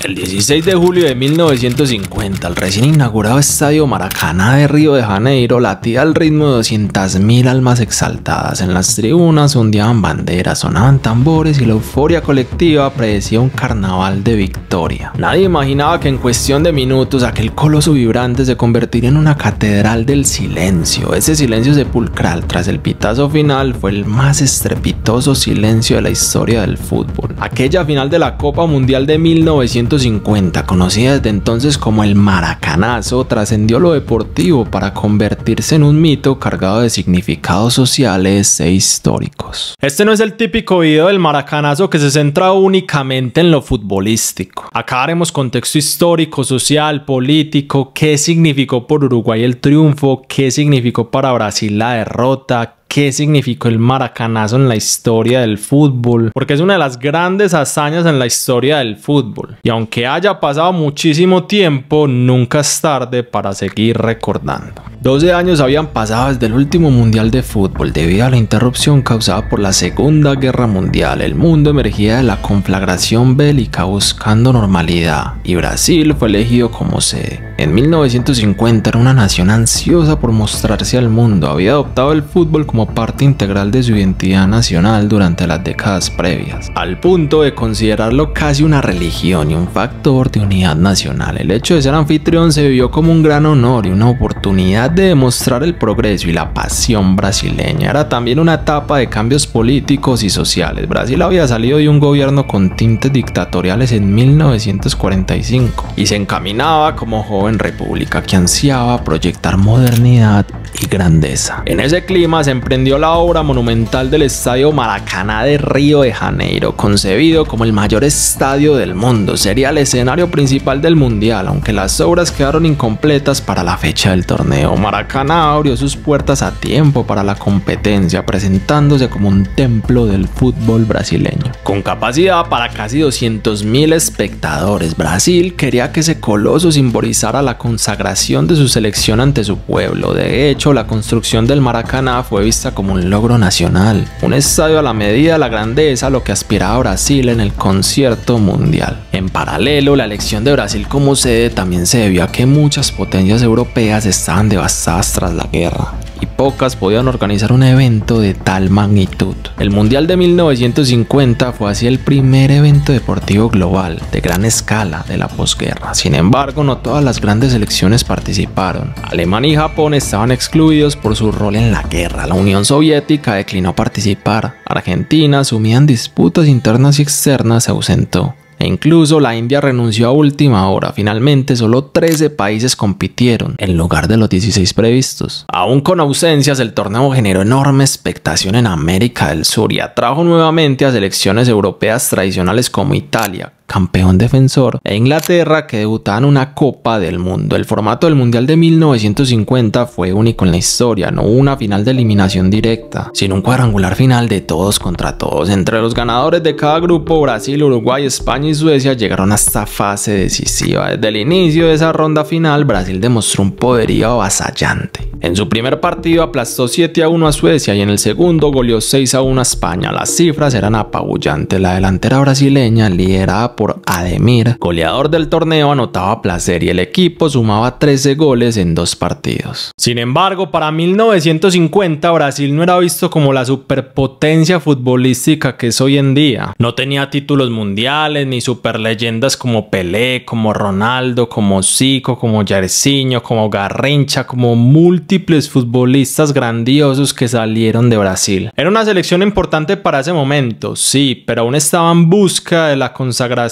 El 16 de julio de 1950, el recién inaugurado Estadio Maracaná de Río de Janeiro latía al ritmo de 200.000 almas exaltadas. En las tribunas ondeaban banderas, sonaban tambores y la euforia colectiva predecía un carnaval de victoria. Nadie imaginaba que en cuestión de minutos aquel coloso vibrante se convertiría en una catedral del silencio. Ese silencio sepulcral tras el pitazo final fue el más estrepitoso silencio de la historia del fútbol. Aquella final de la Copa Mundial de 1950, conocida desde entonces como el Maracanazo, trascendió lo deportivo para convertirse en un mito cargado de significados sociales e históricos. Este no es el típico video del Maracanazo que se centra únicamente en lo futbolístico. Acá haremos contexto histórico, social, político, qué significó por Uruguay el triunfo, qué significó para Brasil la derrota, qué significó el Maracanazo en la historia del fútbol, porque es una de las grandes hazañas en la historia del fútbol. Y aunque haya pasado muchísimo tiempo, nunca es tarde para seguir recordando. 12 años habían pasado desde el último mundial de fútbol. Debido a la interrupción causada por la Segunda Guerra Mundial, el mundo emergía de la conflagración bélica buscando normalidad, y Brasil fue elegido como sede. En 1950 era una nación ansiosa por mostrarse al mundo. Había adoptado el fútbol como parte integral de su identidad nacional durante las décadas previas, al punto de considerarlo casi una religión y un factor de unidad nacional. El hecho de ser anfitrión se vio como un gran honor y una oportunidad de demostrar el progreso y la pasión brasileña. Era también una etapa de cambios políticos y sociales. Brasil había salido de un gobierno con tintes dictatoriales en 1945 y se encaminaba como joven república que ansiaba proyectar modernidad y grandeza. En ese clima se emprendió la obra monumental del Estadio Maracaná de Río de Janeiro, concebido como el mayor estadio del mundo. Sería el escenario principal del mundial, aunque las obras quedaron incompletas para la fecha del torneo. Maracaná abrió sus puertas a tiempo para la competencia, presentándose como un templo del fútbol brasileño. Con capacidad para casi 200.000 espectadores, Brasil quería que ese coloso simbolizara la consagración de su selección ante su pueblo. De hecho, la construcción del Maracaná fue vista como un logro nacional, un estadio a la medida de la grandeza a lo que aspiraba Brasil en el concierto mundial. En paralelo, la elección de Brasil como sede también se debió a que muchas potencias europeas estaban devastadas tras la guerra y pocas podían organizar un evento de tal magnitud. El Mundial de 1950 fue así el primer evento deportivo global de gran escala de la posguerra. Sin embargo, no todas las grandes selecciones participaron. Alemania y Japón estaban excluidos por su rol en la guerra. La Unión Soviética declinó participar. Argentina, sumida en disputas internas y externas, se ausentó. E incluso la India renunció a última hora. Finalmente, solo 13 países compitieron en lugar de los 16 previstos. Aún con ausencias, el torneo generó enorme expectación en América del Sur y atrajo nuevamente a selecciones europeas tradicionales como Italia, campeón defensor, e Inglaterra, que debutaban una Copa del Mundo. El formato del Mundial de 1950 fue único en la historia. No hubo una final de eliminación directa, sino un cuadrangular final de todos contra todos. Entre los ganadores de cada grupo, Brasil, Uruguay, España y Suecia llegaron a esta fase decisiva. Desde el inicio de esa ronda final, Brasil demostró un poderío avasallante. En su primer partido aplastó 7-1 a Suecia y en el segundo goleó 6-1 a España. Las cifras eran apabullantes. La delantera brasileña, liderada por Ademir, goleador del torneo, anotaba placer y el equipo sumaba 13 goles en 2 partidos. Sin embargo, para 1950 Brasil no era visto como la superpotencia futbolística que es hoy en día. No tenía títulos mundiales ni superleyendas como Pelé, como Ronaldo, como Zico, como Jairzinho, como Garrincha, como múltiples futbolistas grandiosos que salieron de Brasil. Era una selección importante para ese momento, sí, pero aún estaba en busca de la consagración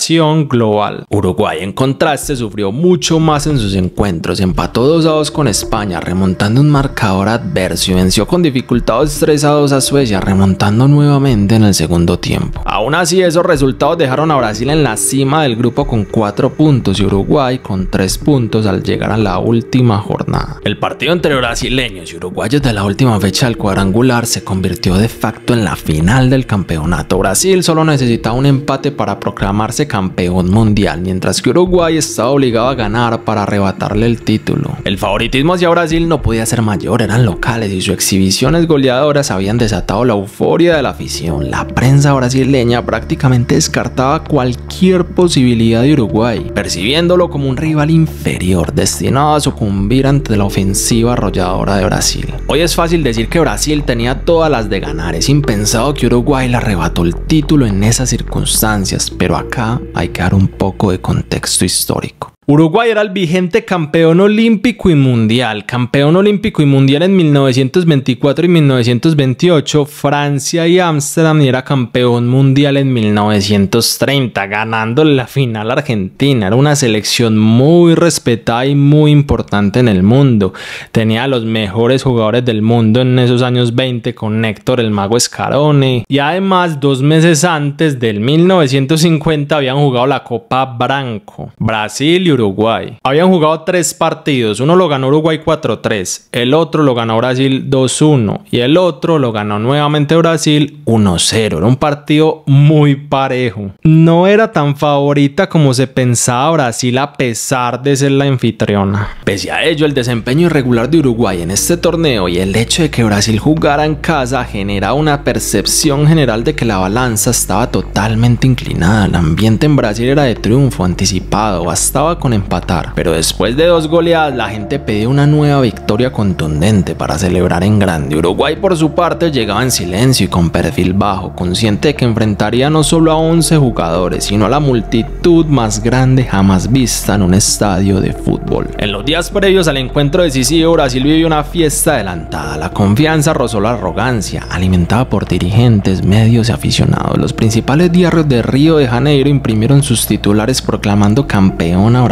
global. Uruguay, en contraste, sufrió mucho más en sus encuentros. Empató 2-2 con España, remontando un marcador adverso, y venció con dificultades 3-2 a Suecia, remontando nuevamente en el segundo tiempo. Aún así, esos resultados dejaron a Brasil en la cima del grupo con 4 puntos y Uruguay con 3 puntos al llegar a la última jornada. El partido entre brasileños y uruguayos de la última fecha del cuadrangular se convirtió de facto en la final del campeonato. Brasil solo necesitaba un empate para proclamarse campeón mundial, mientras que Uruguay estaba obligado a ganar para arrebatarle el título. El favoritismo hacia Brasil no podía ser mayor, eran locales y sus exhibiciones goleadoras habían desatado la euforia de la afición. La prensa brasileña prácticamente descartaba cualquier cualquier posibilidad de Uruguay, percibiéndolo como un rival inferior destinado a sucumbir ante la ofensiva arrolladora de Brasil. Hoy es fácil decir que Brasil tenía todas las de ganar, es impensado que Uruguay le arrebató el título en esas circunstancias, pero acá hay que dar un poco de contexto histórico. Uruguay era el vigente campeón olímpico y mundial. Campeón olímpico y mundial en 1924 y 1928. Francia y Ámsterdam, y era campeón mundial en 1930, ganando la final a Argentina. Era una selección muy respetada y muy importante en el mundo. Tenía a los mejores jugadores del mundo en esos años 20 con Héctor el Mago Scarone. Y además, 2 meses antes del 1950 habían jugado la Copa Branco. Brasil y Uruguay. Habían jugado 3 partidos, uno lo ganó Uruguay 4-3, el otro lo ganó Brasil 2-1 y el otro lo ganó nuevamente Brasil 1-0. Era un partido muy parejo. No era tan favorita como se pensaba Brasil a pesar de ser la anfitriona. Pese a ello, el desempeño irregular de Uruguay en este torneo y el hecho de que Brasil jugara en casa genera una percepción general de que la balanza estaba totalmente inclinada. El ambiente en Brasil era de triunfo anticipado, bastaba con empatar, pero después de 2 goleadas la gente pedía una nueva victoria contundente para celebrar en grande. Uruguay por su parte llegaba en silencio y con perfil bajo, consciente de que enfrentaría no solo a 11 jugadores, sino a la multitud más grande jamás vista en un estadio de fútbol. En los días previos al encuentro decisivo, Brasil vivió una fiesta adelantada. La confianza rozó la arrogancia, alimentada por dirigentes, medios y aficionados. Los principales diarios de Río de Janeiro imprimieron sus titulares proclamando campeón a Brasil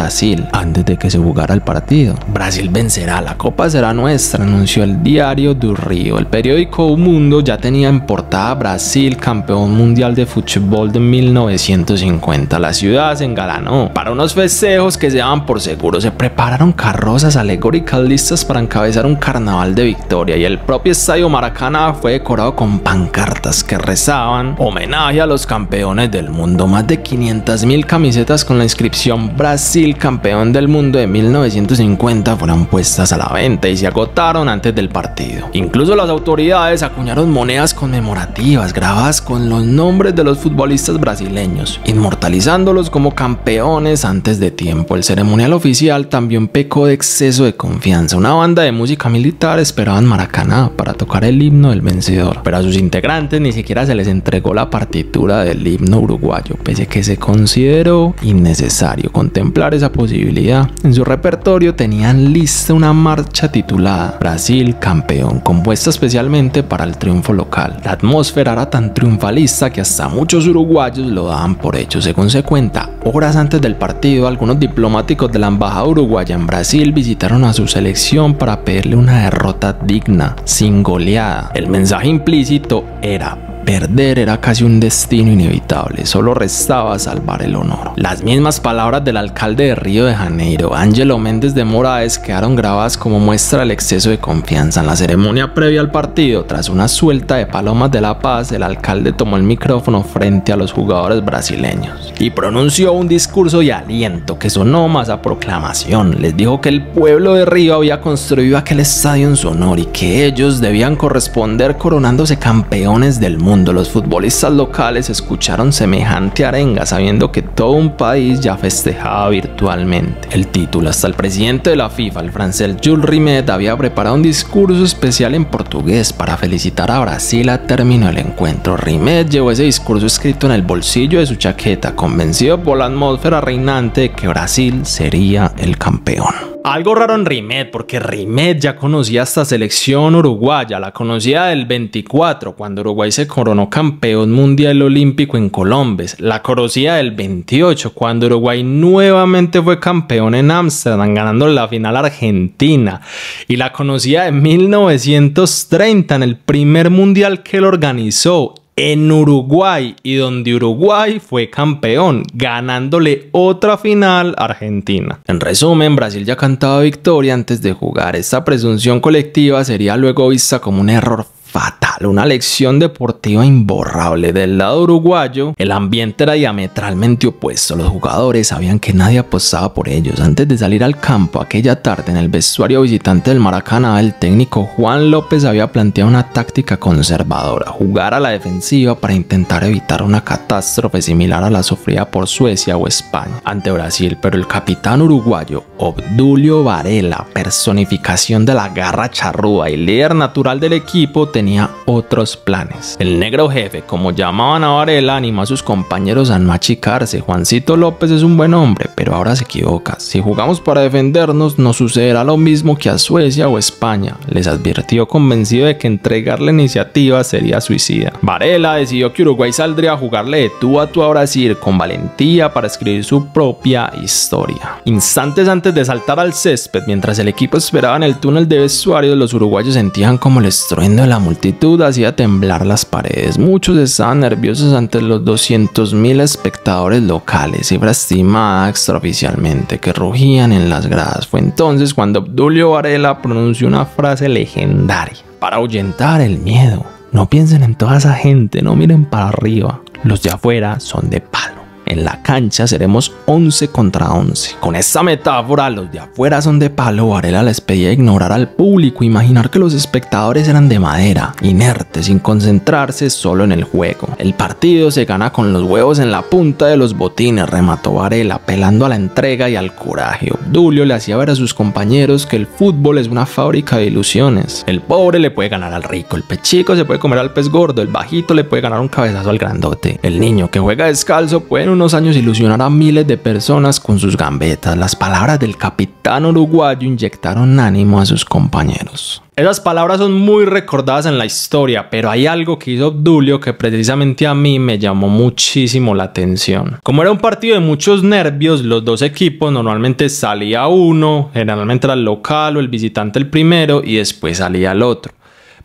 antes de que se jugara el partido. Brasil vencerá, la copa será nuestra, anunció el diario do Rio. El periódico O Mundo ya tenía en portada Brasil campeón mundial de fútbol de 1950. La ciudad se engalanó. Para unos festejos que se daban por seguro, se prepararon carrozas alegóricas listas para encabezar un carnaval de victoria, y el propio estadio Maracaná fue decorado con pancartas que rezaban homenaje a los campeones del mundo. Más de 500.000 camisetas con la inscripción Brasil campeón del mundo de 1950 fueron puestas a la venta y se agotaron antes del partido. Incluso las autoridades acuñaron monedas conmemorativas grabadas con los nombres de los futbolistas brasileños, inmortalizándolos como campeones antes de tiempo. El ceremonial oficial también pecó de exceso de confianza. Una banda de música militar esperaba en Maracaná para tocar el himno del vencedor, pero a sus integrantes ni siquiera se les entregó la partitura del himno uruguayo, pese a que se consideró innecesario contemplar esa posibilidad. En su repertorio tenían lista una marcha titulada Brasil campeón, compuesta especialmente para el triunfo local. La atmósfera era tan triunfalista que hasta muchos uruguayos lo daban por hecho. Según se cuenta, horas antes del partido, algunos diplomáticos de la embajada uruguaya en Brasil visitaron a su selección para pedirle una derrota digna, sin goleada. El mensaje implícito era: perder era casi un destino inevitable, solo restaba salvar el honor. Las mismas palabras del alcalde de Río de Janeiro, Ângelo Mendes de Moraes, quedaron grabadas como muestra del exceso de confianza. En la ceremonia previa al partido, tras una suelta de palomas de la paz, el alcalde tomó el micrófono frente a los jugadores brasileños y pronunció un discurso de aliento que sonó más a proclamación. Les dijo que el pueblo de Río había construido aquel estadio en su honor y que ellos debían corresponder coronándose campeones del mundo. Los futbolistas locales escucharon semejante arenga sabiendo que todo un país ya festejaba virtualmente el título. Hasta el presidente de la FIFA, el francés Jules Rimet, había preparado un discurso especial en portugués para felicitar a Brasil a término del encuentro. Rimet llevó ese discurso escrito en el bolsillo de su chaqueta, convencido por la atmósfera reinante de que Brasil sería el campeón. Algo raro en Rimet, porque Rimet ya conocía esta selección uruguaya, la conocía del 24 cuando Uruguay se coronó campeón mundial olímpico en Colombes, la conocía del 28 cuando Uruguay nuevamente fue campeón en Ámsterdam ganando la final a Argentina, y la conocía de 1930 en el primer mundial que él organizó en Uruguay, y donde Uruguay fue campeón, ganándole otra final a Argentina. En resumen, Brasil ya cantaba victoria antes de jugar. Esta presunción colectiva sería luego vista como un error fatal, una lección deportiva imborrable. Del lado uruguayo, el ambiente era diametralmente opuesto. Los jugadores sabían que nadie apostaba por ellos. Antes de salir al campo aquella tarde en el vestuario visitante del Maracaná, el técnico Juan López había planteado una táctica conservadora: jugar a la defensiva para intentar evitar una catástrofe similar a la sufrida por Suecia o España ante Brasil. Pero el capitán uruguayo Obdulio Varela, personificación de la garra charrúa y líder natural del equipo, tenía otros planes. El negro jefe, como llamaban a Varela, animó a sus compañeros a no achicarse. Juancito López es un buen hombre, pero ahora se equivoca. Si jugamos para defendernos, nos sucederá lo mismo que a Suecia o España, les advirtió, convencido de que entregar la iniciativa sería suicida. Varela decidió que Uruguay saldría a jugarle de tú a tú a Brasil con valentía para escribir su propia historia. Instantes antes de saltar al césped, mientras el equipo esperaba en el túnel de vestuarios, los uruguayos sentían como el estruendo de la multitud hacía temblar las paredes. Muchos estaban nerviosos ante los 200.000 espectadores locales, cifra estimada extraoficialmente, que rugían en las gradas. Fue entonces cuando Obdulio Varela pronunció una frase legendaria: para ahuyentar el miedo, no piensen en toda esa gente, no miren para arriba, los de afuera son de palo. En la cancha seremos 11 contra 11. Con esta metáfora, los de afuera son de palo, Varela les pedía ignorar al público, imaginar que los espectadores eran de madera, inertes, sin concentrarse solo en el juego. El partido se gana con los huevos en la punta de los botines, remató Varela, apelando a la entrega y al coraje. Obdulio le hacía ver a sus compañeros que el fútbol es una fábrica de ilusiones. El pobre le puede ganar al rico, el pechico se puede comer al pez gordo, el bajito le puede ganar un cabezazo al grandote. El niño que juega descalzo puede en unos años ilusionar a miles de personas con sus gambetas. Las palabras del capitán uruguayo inyectaron ánimo a sus compañeros. Esas palabras son muy recordadas en la historia, pero hay algo que hizo Obdulio que precisamente a mí me llamó muchísimo la atención. Como era un partido de muchos nervios, los dos equipos normalmente salía uno, generalmente era el local o el visitante el primero, y después salía el otro.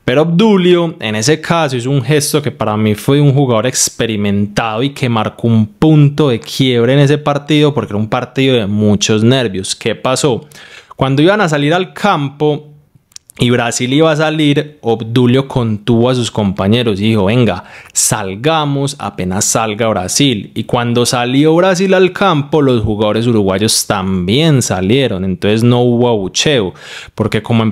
Pero Obdulio en ese caso hizo un gesto que para mí fue un jugador experimentado y que marcó un punto de quiebre en ese partido, porque era un partido de muchos nervios. ¿Qué pasó? Cuando iban a salir al campo y Brasil iba a salir, Obdulio contuvo a sus compañeros y dijo: venga, salgamos apenas salga Brasil. Y cuando salió Brasil al campo, los jugadores uruguayos también salieron. Entonces no hubo abucheo, porque como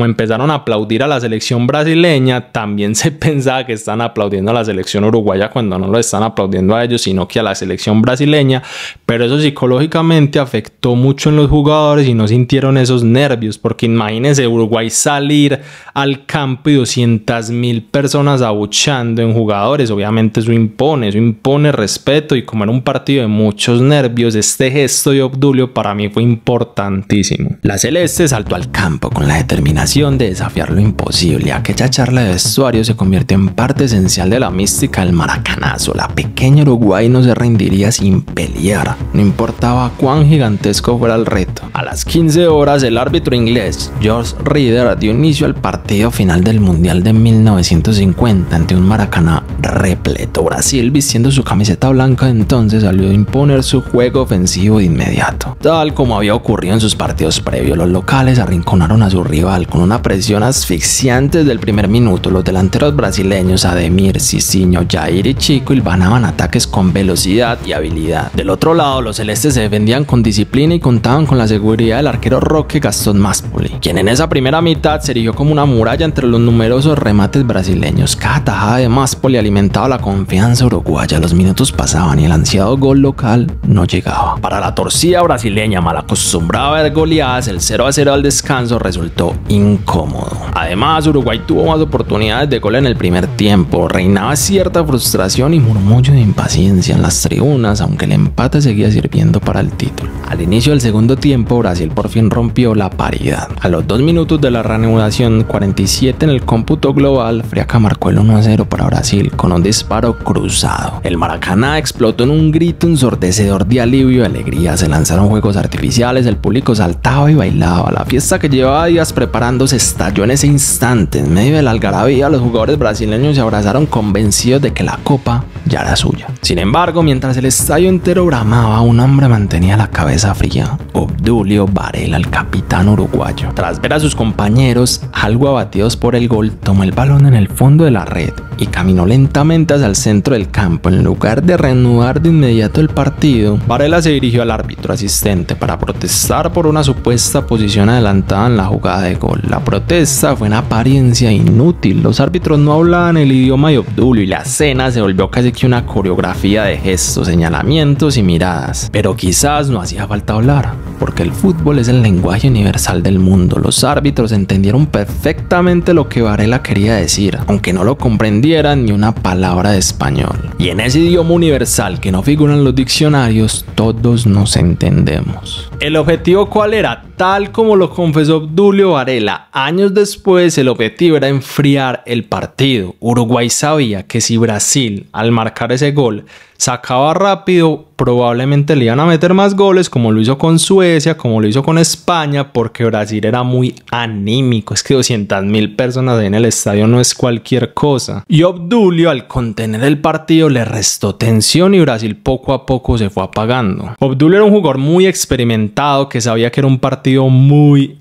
empezaron a aplaudir a la selección brasileña, también se pensaba que están aplaudiendo a la selección uruguaya, cuando no lo están aplaudiendo a ellos, sino que a la selección brasileña. Pero eso psicológicamente afectó mucho en los jugadores y no sintieron esos nervios, porque imagínense Uruguay salir al campo y 200.000 personas abuchando en jugadores. Obviamente eso impone respeto, y como era un partido de muchos nervios, este gesto de Obdulio para mí fue importantísimo. La celeste saltó al campo con la determinación de desafiar lo imposible. Aquella charla de vestuario se convirtió en parte esencial de la mística del maracanazo. La pequeña Uruguay no se rendiría sin pelear, no importaba cuán gigantesco fuera el reto. A las 15 horas el árbitro inglés George Reader dio inicio al partido final del Mundial de 1950 ante un Maracaná repleto. Brasil, vistiendo su camiseta blanca entonces, salió a imponer su juego ofensivo de inmediato. Tal como había ocurrido en sus partidos previos, los locales arrinconaron a su rival con una presión asfixiante desde el primer minuto. Los delanteros brasileños Ademir, Cicinho, Jair y Chico hilvanaban ataques con velocidad y habilidad. Del otro lado, los celestes se defendían con disciplina y contaban con la seguridad del arquero Roque Gastón Maspoli, quien en esa primera mitad se erigió como una muralla entre los numerosos remates brasileños. Cada tajada de Maspoli alimentaba la confianza uruguaya. Los minutos pasaban y el ansiado gol local no llegaba. Para la torcida brasileña, mal acostumbrada a ver goleadas, el 0-0 al descanso resultó incómodo. Además, Uruguay tuvo más oportunidades de gol en el primer tiempo. Reinaba cierta frustración y murmullo de impaciencia en las tribunas, aunque el empate seguía sirviendo para el título. Al inicio del segundo tiempo, Brasil por fin rompió la paridad. A los 2 minutos de la reanudación, 47 en el cómputo global, Friaca marcó el 1-0 para Brasil con con un disparo cruzado. El Maracaná explotó en un grito ensordecedor de alivio y alegría. Se lanzaron juegos artificiales, el público saltaba y bailaba. La fiesta que llevaba días preparándose estalló en ese instante. En medio de la algarabía, los jugadores brasileños se abrazaron convencidos de que la copa ya era suya. Sin embargo, mientras el estadio entero bramaba, un hombre mantenía la cabeza fría: Obdulio Varela, el capitán uruguayo. Tras ver a sus compañeros algo abatidos por el gol, tomó el balón en el fondo de la red y caminó lentamente hacia el centro del campo. En lugar de reanudar de inmediato el partido, Varela se dirigió al árbitro asistente para protestar por una supuesta posición adelantada en la jugada de gol. La protesta fue en apariencia inútil. Los árbitros no hablaban el idioma de Obdulio y la escena se volvió casi que una coreografía de gestos, señalamientos y miradas. Pero quizás no hacía falta hablar, porque el fútbol es el lenguaje universal del mundo. Los árbitros entendieron perfectamente lo que Varela quería decir, aunque no lo comprendieran ni una palabra de español. Y en ese idioma universal que no figura en los diccionarios, todos nos entendemos. ¿El objetivo cuál era? Tal como lo confesó Obdulio Varela, años después el objetivo era enfriar el partido. Uruguay sabía que si Brasil, al marcar ese gol, sacaba rápido, probablemente le iban a meter más goles, como lo hizo con Suecia, como lo hizo con España, porque Brasil era muy anímico. Es que 200.000 personas en el estadio no es cualquier cosa. Y Obdulio, al contener el partido, le restó tensión y Brasil poco a poco se fue apagando. Obdulio era un jugador muy experimentado que sabía que era un partido muy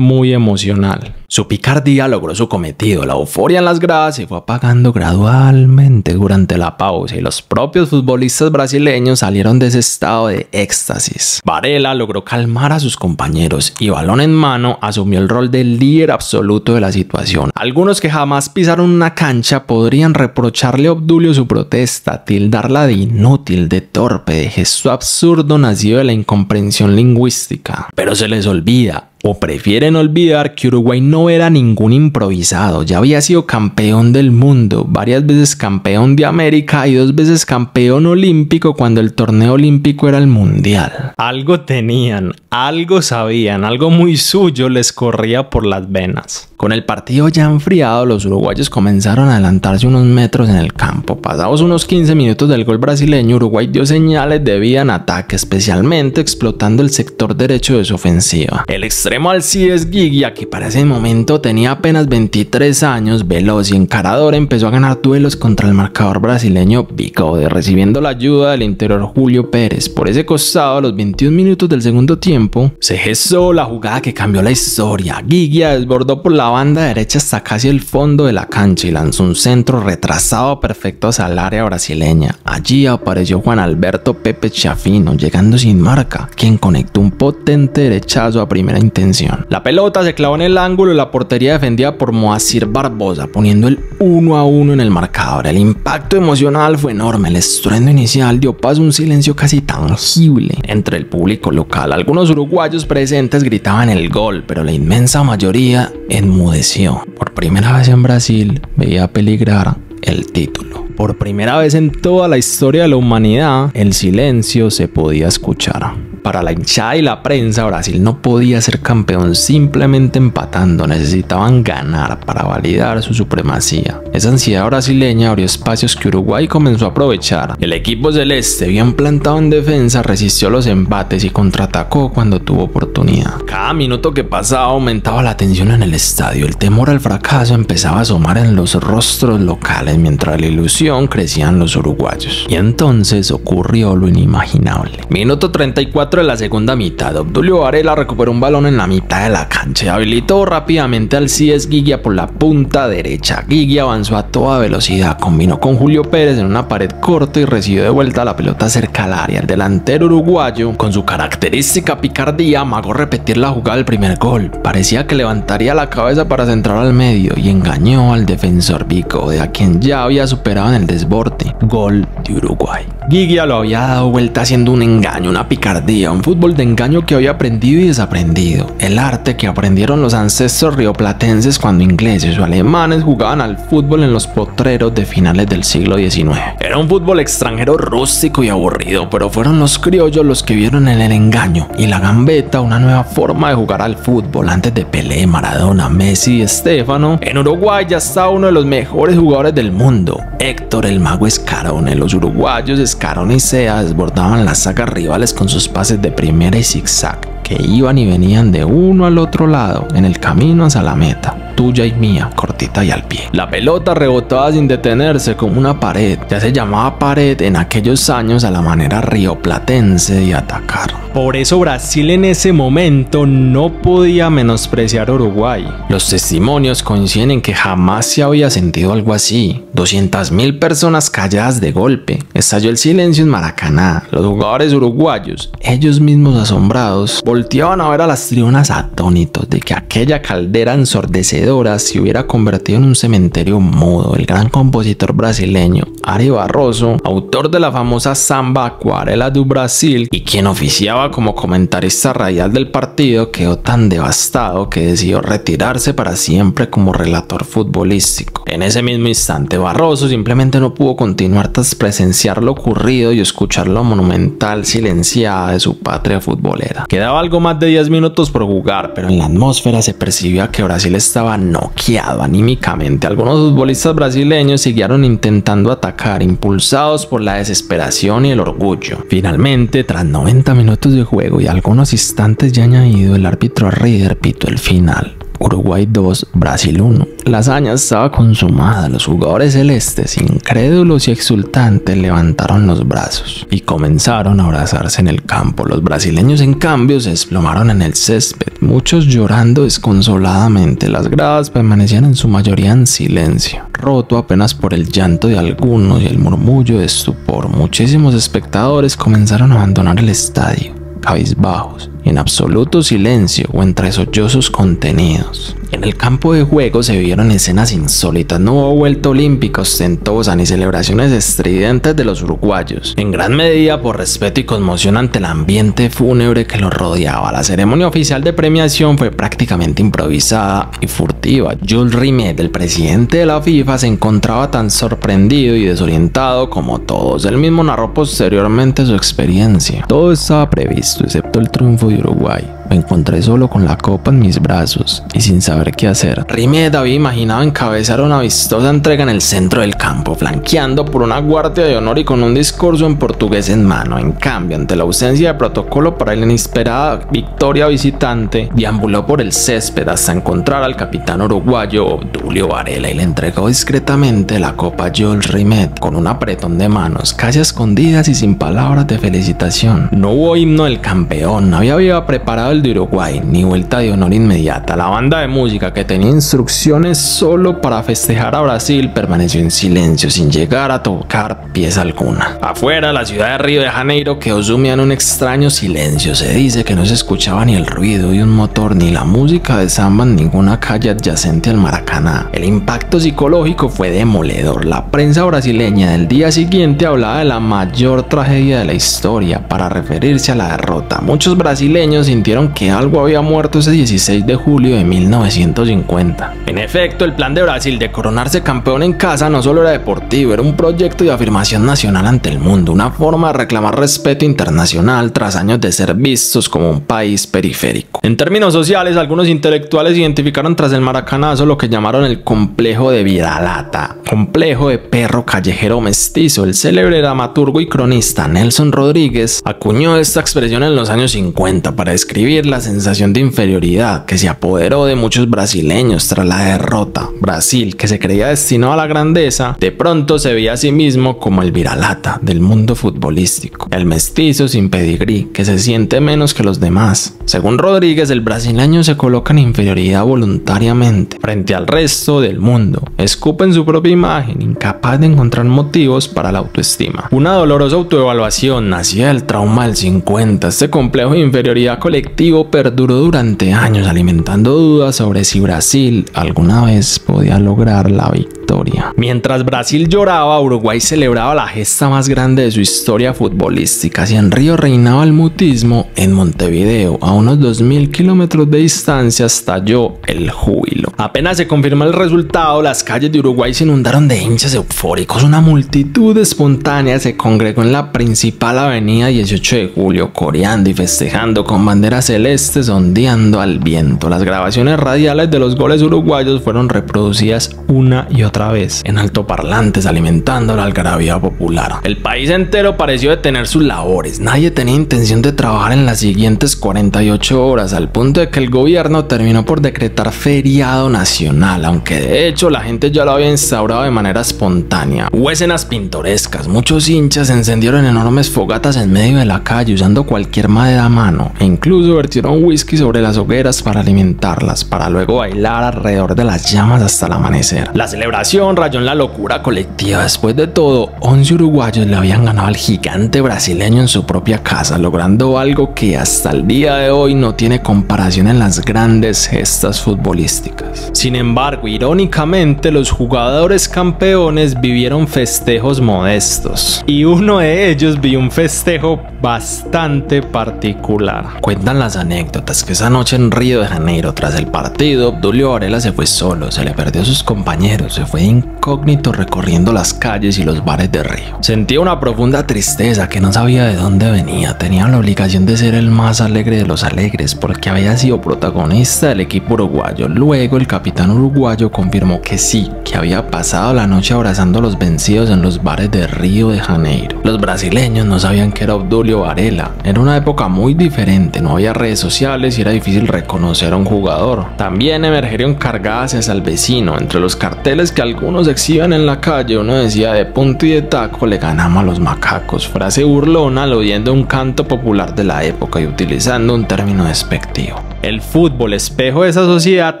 emocional. Su picardía logró su cometido. La euforia en las gradas se fue apagando gradualmente durante la pausa y los propios futbolistas brasileños salieron de ese estado de éxtasis. Varela logró calmar a sus compañeros y, balón en mano, asumió el rol de líder absoluto de la situación. Algunos que jamás pisaron una cancha podrían reprocharle a Obdulio su protesta, tildarla de inútil, de torpe, de gesto absurdo nacido de la incomprensión lingüística. Pero se les olvida, o prefieren olvidar, que Uruguay no era ningún improvisado. Ya había sido campeón del mundo, varias veces campeón de América y 2 veces campeón olímpico cuando el torneo olímpico era el mundial. Algo tenían, algo sabían, algo muy suyo les corría por las venas. Con el partido ya enfriado, los uruguayos comenzaron a adelantarse unos metros en el campo. Pasados unos 15 minutos del gol brasileño, Uruguay dio señales de vida en ataque, especialmente explotando el sector derecho de su ofensiva. El extremo Alcides Gigia, que para ese momento tenía apenas 23 años, veloz y encarador, empezó a ganar duelos contra el marcador brasileño Bigode, recibiendo la ayuda del interior Julio Pérez. Por ese costado, a los 21 minutos del segundo tiempo, se gestó la jugada que cambió la historia. Gigia desbordó por la banda derecha hasta casi el fondo de la cancha y lanzó un centro retrasado perfecto hacia el área brasileña. Allí apareció Juan Alberto Pepe Chafino, llegando sin marca, quien conectó un potente derechazo a primera intención. La pelota se clavó en el ángulo y la portería defendida por Moacir Barbosa, poniendo el 1-1 en el marcador. El impacto emocional fue enorme. El estruendo inicial dio paso a un silencio casi tangible entre el público local. Algunos uruguayos presentes gritaban el gol, pero la inmensa mayoría enmudeció. Por primera vez en Brasil veía peligrar el título. Por primera vez en toda la historia de la humanidad, el silencio se podía escuchar. Para la hinchada y la prensa, Brasil no podía ser campeón simplemente empatando, necesitaban ganar para validar su supremacía. Esa ansiedad brasileña abrió espacios que Uruguay comenzó a aprovechar. El equipo celeste, bien plantado en defensa, resistió los embates y contraatacó cuando tuvo oportunidad. Cada minuto que pasaba aumentaba la tensión en el estadio. El temor al fracaso empezaba a asomar en los rostros locales, mientras la ilusión crecía en los uruguayos. Y entonces ocurrió lo inimaginable. Minuto 34 de la segunda mitad, Obdulio Varela recuperó un balón en la mitad de la cancha y habilitó rápidamente al Alcides Gigia por la punta derecha. Gigia avanzó a toda velocidad, combinó con Julio Pérez en una pared corta y recibió de vuelta la pelota cerca al área. El delantero uruguayo, con su característica picardía, amagó repetir la jugada del primer gol. Parecía que levantaría la cabeza para centrar al medio y engañó al defensor Bigode, a quien ya había superado en el desborde. Gol de Uruguay. Gigia lo había dado vuelta haciendo un engaño, una picardía, un fútbol de engaño que había aprendido y desaprendido. El arte que aprendieron los ancestros rioplatenses cuando ingleses o alemanes jugaban al fútbol en los potreros de finales del siglo XIX. Era un fútbol extranjero rústico y aburrido, pero fueron los criollos los que vieron en el engaño y la gambeta una nueva forma de jugar al fútbol. Antes de Pelé, Maradona, Messi y Stéfano, en Uruguay ya estaba uno de los mejores jugadores del mundo, Héctor el Mago Scarone. Los uruguayos Scarone y Sea desbordaban las sagas rivales con sus pases de primera y zigzag, que iban y venían de uno al otro lado en el camino hacia la meta, tuya y mía, cortita y al pie. La pelota rebotaba sin detenerse como una pared. Ya se llamaba pared en aquellos años a la manera rioplatense de atacar. Por eso Brasil en ese momento no podía menospreciar a Uruguay. Los testimonios coinciden en que jamás se había sentido algo así. 200.000 personas calladas de golpe. Estalló el silencio en Maracaná. Los jugadores uruguayos, ellos mismos asombrados, volteaban a ver a las tribunas atónitos de que aquella caldera ensordecedora se hubiera convertido en un cementerio mudo. El gran compositor brasileño Ari Barroso, autor de la famosa samba Acuarela do Brasil y quien oficiaba como comentarista radial del partido, quedó tan devastado que decidió retirarse para siempre como relator futbolístico. En ese mismo instante, Barroso simplemente no pudo continuar tras presenciar lo ocurrido y escuchar lo monumental silenciada de su patria futbolera. Quedaba algo más de 10 minutos por jugar, pero en la atmósfera se percibía que Brasil estaba noqueado anímicamente. Algunos futbolistas brasileños siguieron intentando atacar, impulsados por la desesperación y el orgullo. Finalmente, tras 90 minutos de juego y algunos instantes ya añadido, el árbitro Rieder pitó el final. Uruguay 2, Brasil 1. La hazaña estaba consumada. Los jugadores celestes, incrédulos y exultantes, levantaron los brazos y comenzaron a abrazarse en el campo. Los brasileños, en cambio, se desplomaron en el césped, muchos llorando desconsoladamente. Las gradas permanecían en su mayoría en silencio, roto apenas por el llanto de algunos y el murmullo de estupor. Muchísimos espectadores comenzaron a abandonar el estadio, cabizbajos, en absoluto silencio o entre sollozos contenidos. En el campo de juego se vieron escenas insólitas. No hubo vuelta olímpica ostentosa ni celebraciones estridentes de los uruguayos, en gran medida por respeto y conmoción ante el ambiente fúnebre que los rodeaba. La ceremonia oficial de premiación fue prácticamente improvisada y furtiva. Jules Rimet, el presidente de la FIFA, se encontraba tan sorprendido y desorientado como todos. Él mismo narró posteriormente su experiencia. Todo estaba previsto excepto el triunfo de Uruguay. Me encontré solo con la copa en mis brazos y sin saber qué hacer. Rimet había imaginado encabezar una vistosa entrega en el centro del campo, flanqueando por una guardia de honor y con un discurso en portugués en mano. En cambio, ante la ausencia de protocolo para la inesperada victoria visitante, deambuló por el césped hasta encontrar al capitán uruguayo Obdulio Varela y le entregó discretamente la copa a Jules Rimet con un apretón de manos, casi a escondidas y sin palabras de felicitación. No hubo himno del campeón, no había preparado el de Uruguay, ni vuelta de honor inmediata. La banda de música, que tenía instrucciones solo para festejar a Brasil, permaneció en silencio sin llegar a tocar pieza alguna. Afuera, la ciudad de Río de Janeiro quedó sumida en un extraño silencio. Se dice que no se escuchaba ni el ruido de un motor ni la música de samba en ninguna calle adyacente al Maracaná. El impacto psicológico fue demoledor. La prensa brasileña del día siguiente hablaba de la mayor tragedia de la historia para referirse a la derrota. Muchos brasileños sintieron que algo había muerto ese 16 de julio de 1950. En efecto, el plan de Brasil de coronarse campeón en casa no solo era deportivo, era un proyecto de afirmación nacional ante el mundo, una forma de reclamar respeto internacional tras años de ser vistos como un país periférico. En términos sociales, algunos intelectuales identificaron tras el maracanazo lo que llamaron el complejo de Vira-Lata, complejo de perro callejero mestizo. El célebre dramaturgo y cronista Nelson Rodríguez acuñó esta expresión en los años 50 para describir la sensación de inferioridad que se apoderó de muchos brasileños tras la derrota. Brasil, que se creía destinado a la grandeza, de pronto se veía a sí mismo como el Vira-Lata del mundo futbolístico, el mestizo sin pedigrí, que se siente menos que los demás. Según Rodríguez, el brasileño se coloca en inferioridad voluntariamente frente al resto del mundo, escupe en su propia imagen, incapaz de encontrar motivos para la autoestima. Una dolorosa autoevaluación nacía del trauma del 50. Este complejo de inferioridad colectiva negativo perduró durante años, alimentando dudas sobre si Brasil alguna vez podía lograr la victoria. Mientras Brasil lloraba, Uruguay celebraba la gesta más grande de su historia futbolística. Si en Río reinaba el mutismo, en Montevideo, a unos 2000 kilómetros de distancia, estalló el júbilo. Apenas se confirmó el resultado, las calles de Uruguay se inundaron de hinchas eufóricos. Una multitud espontánea se congregó en la principal avenida 18 de julio, coreando y festejando con banderas celestes ondeando al viento. Las grabaciones radiales de los goles uruguayos fueron reproducidas una y otra vez en altoparlantes, alimentando la algarabía popular. El país entero pareció detener sus labores. Nadie tenía intención de trabajar en las siguientes 48 horas, al punto de que el gobierno terminó por decretar feriado nacional, aunque de hecho la gente ya lo había instaurado de manera espontánea. Hubo escenas pintorescas. Muchos hinchas encendieron enormes fogatas en medio de la calle usando cualquier madera a mano, e incluso vertieron whisky sobre las hogueras para alimentarlas, para luego bailar alrededor de las llamas hasta el amanecer. La celebración rayó en la locura colectiva. Después de todo, 11 uruguayos le habían ganado al gigante brasileño en su propia casa, logrando algo que hasta el día de hoy no tiene comparación en las grandes gestas futbolísticas. Sin embargo, irónicamente, los jugadores campeones vivieron festejos modestos, y uno de ellos vio un festejo bastante particular. Cuentan las anécdotas que esa noche en Río de Janeiro, tras el partido, Obdulio Varela se fue solo, se le perdió a sus compañeros, se fue de incógnito recorriendo las calles y los bares de Río. Sentía una profunda tristeza que no sabía de dónde venía. Tenía la obligación de ser el más alegre de los alegres porque había sido protagonista del equipo uruguayo. Luego el capitán uruguayo confirmó que sí, que había pasado la noche abrazando a los vencidos en los bares de Río de Janeiro. Los brasileños no sabían que era Obdulio Varela. Era una época muy diferente, no había redes sociales y era difícil reconocer a un jugador. También emergieron cargadas hacia el vecino. Entre los carteles que algunos exhibían en la calle, uno decía: de punto y de taco le ganamos a los macacos, frase burlona aludiendo a un canto popular de la época y utilizando un término despectivo. El fútbol, espejo de esa sociedad,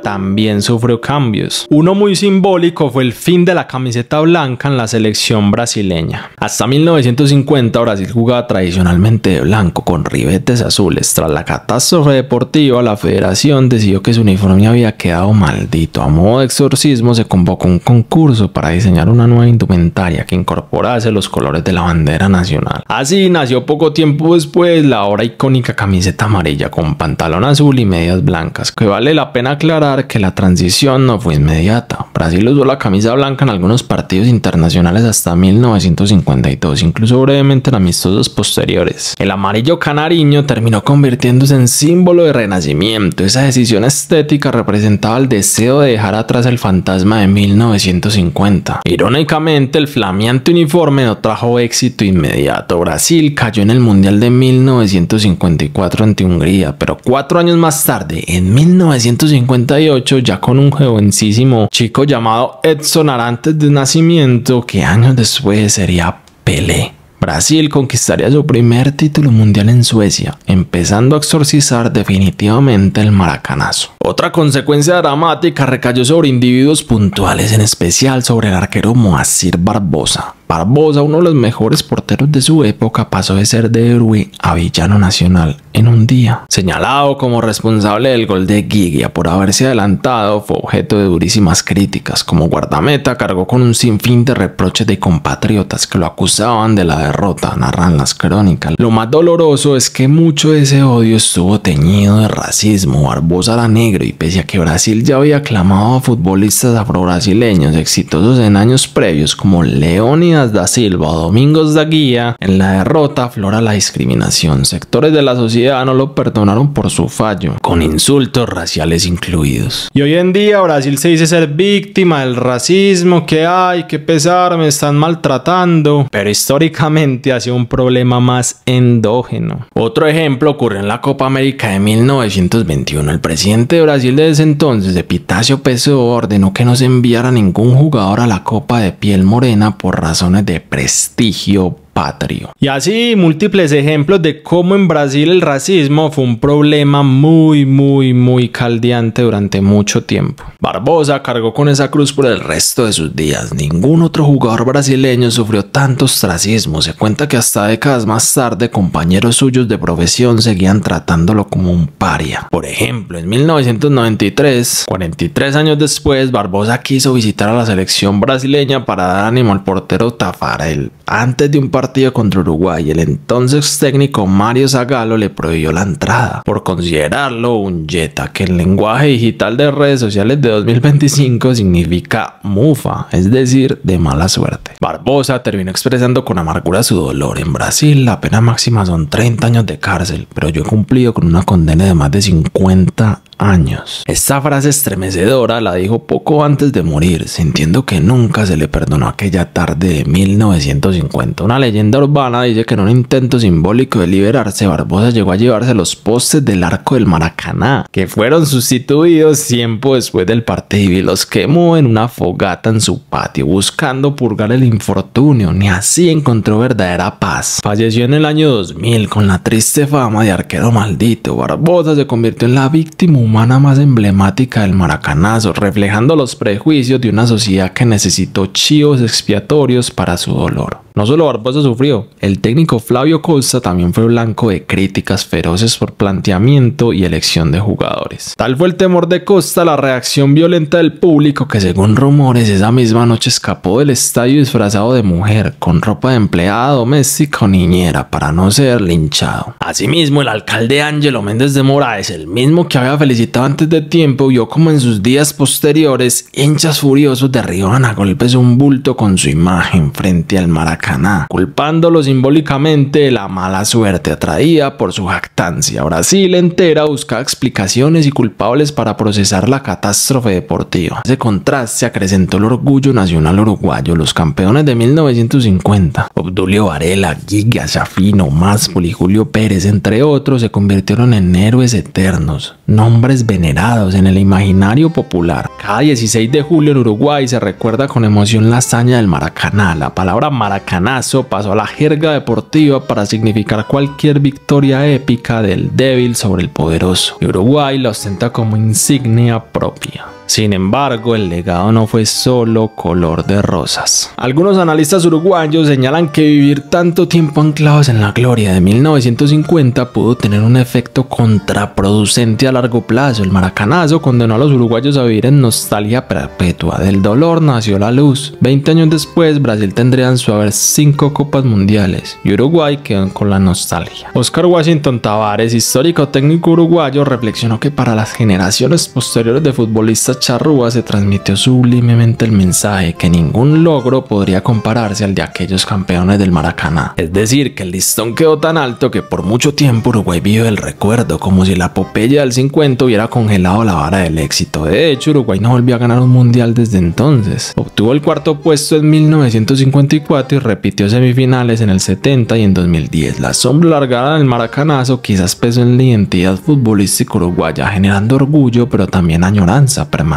también sufrió cambios. Uno muy simbólico fue el fin de la camiseta blanca en la selección brasileña. Hasta 1950 Brasil jugaba tradicionalmente de blanco con ribetes azules. Tras la catástrofe deportiva, la federación decidió que su uniforme había quedado maldito. A modo de exorcismo se convocó un concurso para diseñar una nueva indumentaria que incorporase los colores de la bandera nacional. Así nació poco tiempo después la ahora icónica camiseta amarilla con pantalón azul y medias blancas, que vale la pena aclarar que la transición no fue inmediata. Brasil usó la camisa blanca en algunos partidos internacionales hasta 1952, incluso brevemente en amistosos posteriores. El amarillo canariño terminó convirtiéndose en símbolo de renacimiento. Esa decisión estética representaba el deseo de dejar atrás el fantasma de 1950. Irónicamente, el flameante uniforme no trajo éxito inmediato. Brasil cayó en el Mundial de 1954 ante Hungría, pero 4 años más tarde, en 1958, ya con un jovencísimo chico llamado Edson Arantes de nacimiento, que años después sería Pelé. Brasil conquistaría su primer título mundial en Suecia, empezando a exorcizar definitivamente el maracanazo. Otra consecuencia dramática recayó sobre individuos puntuales, en especial sobre el arquero Moacir Barbosa. Barbosa, uno de los mejores porteros de su época, pasó de ser de héroe a villano nacional en un día. Señalado como responsable del gol de Guiglia por haberse adelantado, fue objeto de durísimas críticas. Como guardameta cargó con un sinfín de reproches de compatriotas que lo acusaban de la derrota, narran las crónicas. Lo más doloroso es que mucho de ese odio estuvo teñido de racismo. Barbosa era negro y pese a que Brasil ya había aclamado a futbolistas afrobrasileños exitosos en años previos como Leónidas da Silva o Domingos da Guía, en la derrota aflora la discriminación. Sectores de la sociedad no lo perdonaron por su fallo, con insultos raciales incluidos. Y hoy en día Brasil se dice ser víctima del racismo, que ay, qué pesar, me están maltratando, pero históricamente ha sido un problema más endógeno. Otro ejemplo ocurrió en la Copa América de 1921. El presidente de Brasil de ese entonces, Epitácio Pessoa, ordenó que no se enviara ningún jugador a la Copa de piel morena por razones de prestigio patrio. Y así múltiples ejemplos de cómo en Brasil el racismo fue un problema muy caldeante durante mucho tiempo. Barbosa cargó con esa cruz por el resto de sus días. Ningún otro jugador brasileño sufrió tanto ostracismo. Se cuenta que hasta décadas más tarde compañeros suyos de profesión seguían tratándolo como un paria. Por ejemplo, en 1993, 43 años después, Barbosa quiso visitar a la selección brasileña para dar ánimo al portero Tafarel. Antes de un partido contra Uruguay, el entonces técnico Mario Zagallo le prohibió la entrada por considerarlo un yeta, que en lenguaje digital de redes sociales de 2025 significa mufa, es decir, de mala suerte. Barbosa terminó expresando con amargura su dolor. En Brasil la pena máxima son 30 años de cárcel, pero yo he cumplido con una condena de más de 50 años. Esta frase estremecedora la dijo poco antes de morir, sintiendo que nunca se le perdonó aquella tarde de 1950. Una leyenda urbana dice que en un intento simbólico de liberarse, Barbosa llegó a llevarse los postes del arco del Maracaná, que fueron sustituidos tiempo después del partido, y los quemó en una fogata en su patio, buscando purgar el infortunio. Ni así encontró verdadera paz. Falleció en el año 2000 con la triste fama de arquero maldito. Barbosa se convirtió en la víctima humana más emblemática del maracanazo, reflejando los prejuicios de una sociedad que necesitó chivos expiatorios para su dolor. No solo Barbosa sufrió, el técnico Flavio Costa también fue blanco de críticas feroces por planteamiento y elección de jugadores. Tal fue el temor de Costa, la reacción violenta del público, que según rumores esa misma noche escapó del estadio disfrazado de mujer, con ropa de empleada doméstica o niñera, para no ser linchado. Asimismo, el alcalde Ángelo Méndez de Moraes, el mismo que había felicitado antes de tiempo, vio como en sus días posteriores hinchas furiosos derribaban a golpes un bulto con su imagen frente al Maracaná, culpándolo simbólicamente de la mala suerte atraída por su jactancia. Brasil entera buscaba explicaciones y culpables para procesar la catástrofe deportiva. Ese contraste acrecentó el orgullo nacional uruguayo. Los campeones de 1950, Obdulio Varela, Giga, Shafino, Máspoli, Julio Pérez, entre otros, se convirtieron en héroes eternos, nombres venerados en el imaginario popular. Cada 16 de julio en Uruguay se recuerda con emoción la hazaña del Maracaná. La palabra maracanazo pasó a la jerga deportiva para significar cualquier victoria épica del débil sobre el poderoso, y Uruguay la ostenta como insignia propia. Sin embargo, el legado no fue solo color de rosas. Algunos analistas uruguayos señalan que vivir tanto tiempo anclados en la gloria de 1950 pudo tener un efecto contraproducente a largo plazo. El maracanazo condenó a los uruguayos a vivir en nostalgia perpetua. Del dolor nació la luz. 20 años después, Brasil tendría en su haber 5 copas mundiales y Uruguay quedó con la nostalgia. Oscar Washington Tavares, histórico técnico uruguayo, reflexionó que para las generaciones posteriores de futbolistas charrúas se transmitió sublimemente el mensaje que ningún logro podría compararse al de aquellos campeones del Maracaná. Es decir, que el listón quedó tan alto que por mucho tiempo Uruguay vive el recuerdo, como si la epopeya del 50 hubiera congelado la vara del éxito. De hecho, Uruguay no volvió a ganar un mundial desde entonces. Obtuvo el cuarto puesto en 1954 y repitió semifinales en el 70 y en 2010. La sombra largada del maracanazo quizás pesó en la identidad futbolística uruguaya, generando orgullo pero también añoranza permanente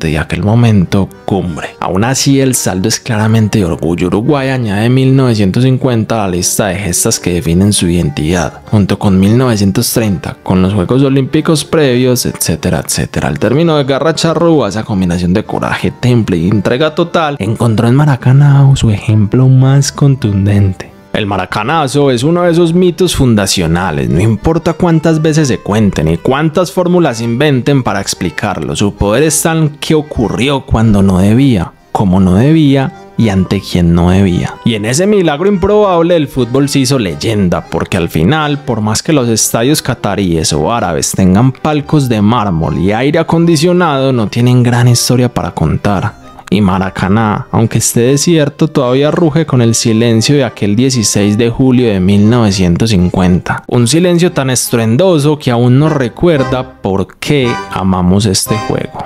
de aquel momento cumbre. Aún así, el saldo es claramente de orgullo. Uruguay añade 1950 a la lista de gestas que definen su identidad, junto con 1930, con los Juegos Olímpicos previos, etcétera, etcétera. Al término de garra charrúa, esa combinación de coraje, temple y entrega total, encontró en Maracaná su ejemplo más contundente. El maracanazo es uno de esos mitos fundacionales. No importa cuántas veces se cuenten y cuántas fórmulas inventen para explicarlo, su poder está en que ocurrió cuando no debía, como no debía y ante quien no debía. Y en ese milagro improbable el fútbol se hizo leyenda, porque al final, por más que los estadios cataríes o árabes tengan palcos de mármol y aire acondicionado, no tienen gran historia para contar. Y Maracaná, aunque esté desierto, todavía ruge con el silencio de aquel 16 de julio de 1950. Un silencio tan estruendoso que aún nos recuerda por qué amamos este juego.